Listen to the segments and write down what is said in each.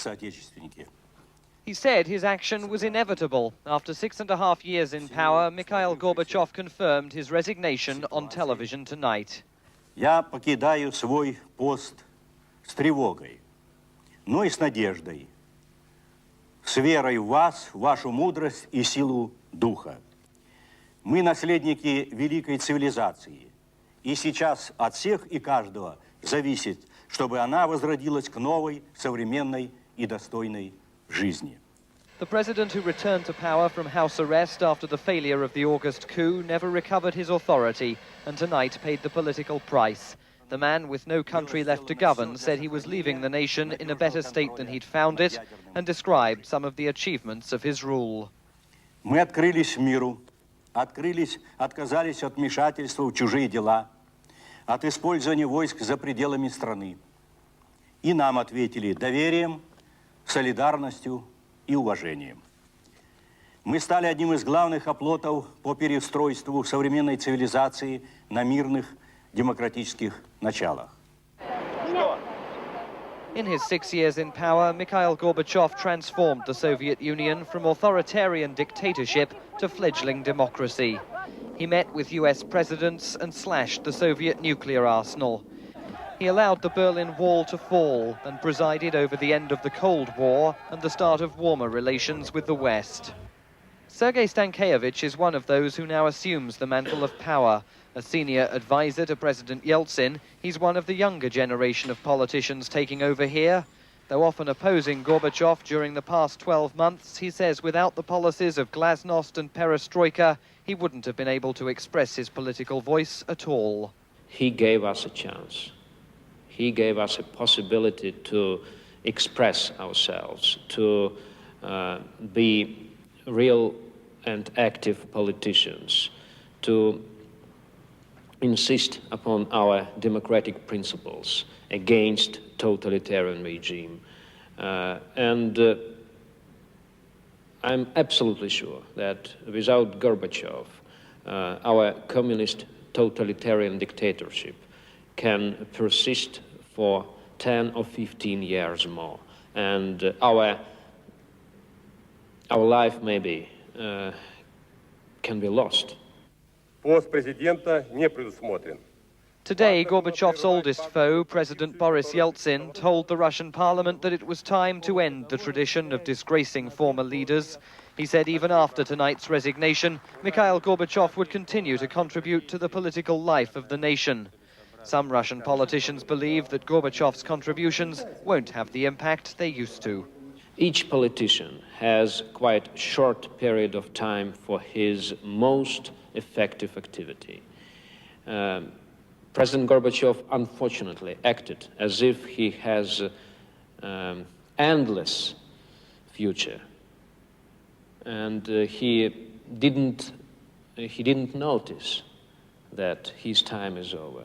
соотечественники. He said his action was inevitable. After 6.5 years in power, Mijaíl Gorbachev confirmed his resignation on television tonight. Я покидаю свой пост с тревогой, но и с надеждой, с верой в вас, в вашу мудрость и силу духа. Мы наследники великой цивилизации, и сейчас от всех и каждого зависит, чтобы она возродилась к новой, современной и достойной жизни. The president who returned to power from house arrest after the failure of the August coup never recovered his authority and tonight paid the political price. The man with no country left to govern said he was leaving the nation in a better state than he'd found it and described some of the achievements of his rule. Мы открылись миру, отказались от вмешательства в чужие дела, от использования войск за пределами страны. И нам ответили доверием, солидарностью и уважением. Мы стали одним из главных оплотов по переустройству современной цивилизации на мирных демократических началах. In his 6 years in power, Mijaíl Gorbachev transformed the Soviet Union from authoritarian dictatorship to fledgling democracy. He met with US presidents and slashed the Soviet nuclear arsenal. He allowed the Berlin Wall to fall and presided over the end of the Cold War and the start of warmer relations with the West. Sergei Stankevich is one of those who now assumes the mantle of power. A senior advisor to President Yeltsin, he's one of the younger generation of politicians taking over here. Though often opposing Gorbachev during the past 12 months, he says without the policies of glasnost and perestroika, he wouldn't have been able to express his political voice at all. He gave us a chance. He gave us a possibility to express ourselves, to be real and active politicians, to insist upon our democratic principles against totalitarian regime. And I'm absolutely sure that without Gorbachev, our communist totalitarian dictatorship can persist for 10 or 15 years more. And our life maybe can be lost. Пост президента не предусмотрен. Today, Gorbachev's oldest foe, President Boris Yeltsin, told the Russian parliament that it was time to end the tradition of disgracing former leaders. He said even after tonight's resignation, Mijaíl Gorbachev would continue to contribute to the political life of the nation. Some Russian politicians believe that Gorbachev's contributions won't have the impact they used to. Each politician has quite a short period of time for his most effective activity. President Gorbachev, unfortunately, acted as if he has endless future, and he didn't notice that his time is over.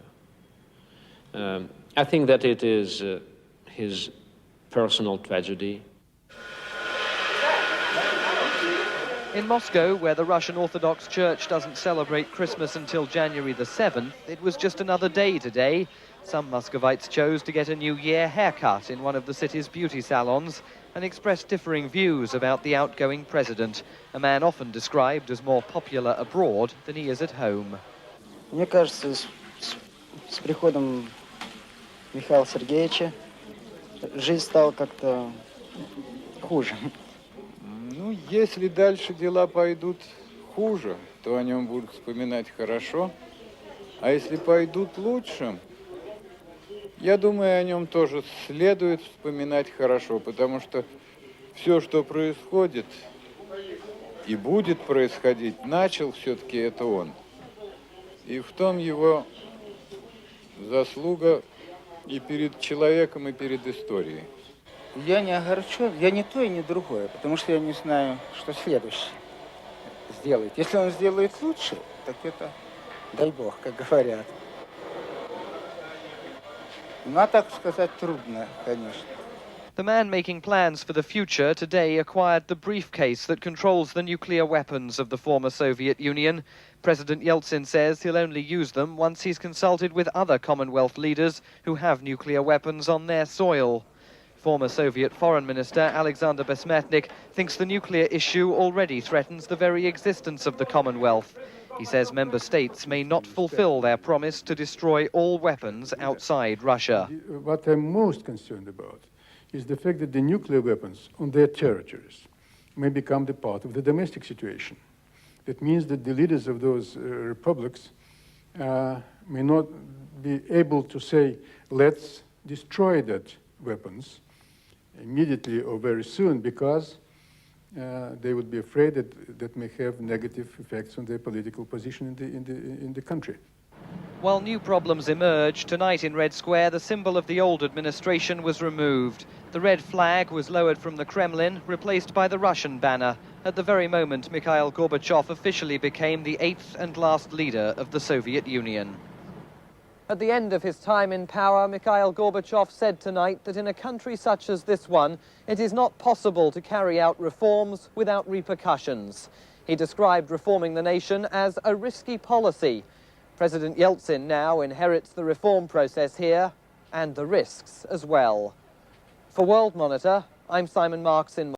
I think that it is his personal tragedy. In Moscow, where the Russian Orthodox Church doesn't celebrate Christmas until January the 7th, it was just another day today. Some Muscovites chose to get a New Year haircut in one of the city's beauty salons and expressed differing views about the outgoing president, a man often described as more popular abroad than he is at home. Мне кажется, с приходом Михаила Сергеевича жизнь стала как-то хуже. Ну, если дальше дела пойдут хуже, то о нем будут вспоминать хорошо. А если пойдут лучше, я думаю, о нем тоже следует вспоминать хорошо, потому что все, что происходит и будет происходить, начал все-таки это он. И в том его заслуга и перед человеком, и перед историей. Я не огорчен, я ни то и ни другое, потому что я не знаю, что следующее сделает. Если он сделает лучше, так это дай бог, как говорят. Ну, а так сказать трудно, конечно. The man making plans for the future today acquired the briefcase that controls the nuclear weapons of the former Soviet Union. President Yeltsin says he'll only use them once he's consulted with other Commonwealth leaders who have nuclear weapons on their soil. Former Soviet Foreign Minister Alexander Besmetnik thinks the nuclear issue already threatens the very existence of the Commonwealth. He says member states may not fulfill their promise to destroy all weapons outside Russia. What I'm most concerned about is the fact that the nuclear weapons on their territories may become the part of the domestic situation. That means that the leaders of those republics may not be able to say, let's destroy that weapons immediately or very soon, because they would be afraid that that may have negative effects on their political position in the country. While new problems emerge, tonight in Red Square, the symbol of the old administration was removed. The red flag was lowered from the Kremlin, replaced by the Russian banner, at the very moment Mijaíl Gorbachev officially became the 8th and last leader of the Soviet Union. At the end of his time in power, Mijaíl Gorbachev said tonight that in a country such as this one, it is not possible to carry out reforms without repercussions. He described reforming the nation as a risky policy. President Yeltsin now inherits the reform process here, and the risks as well. For World Monitor, I'm Simon Marks in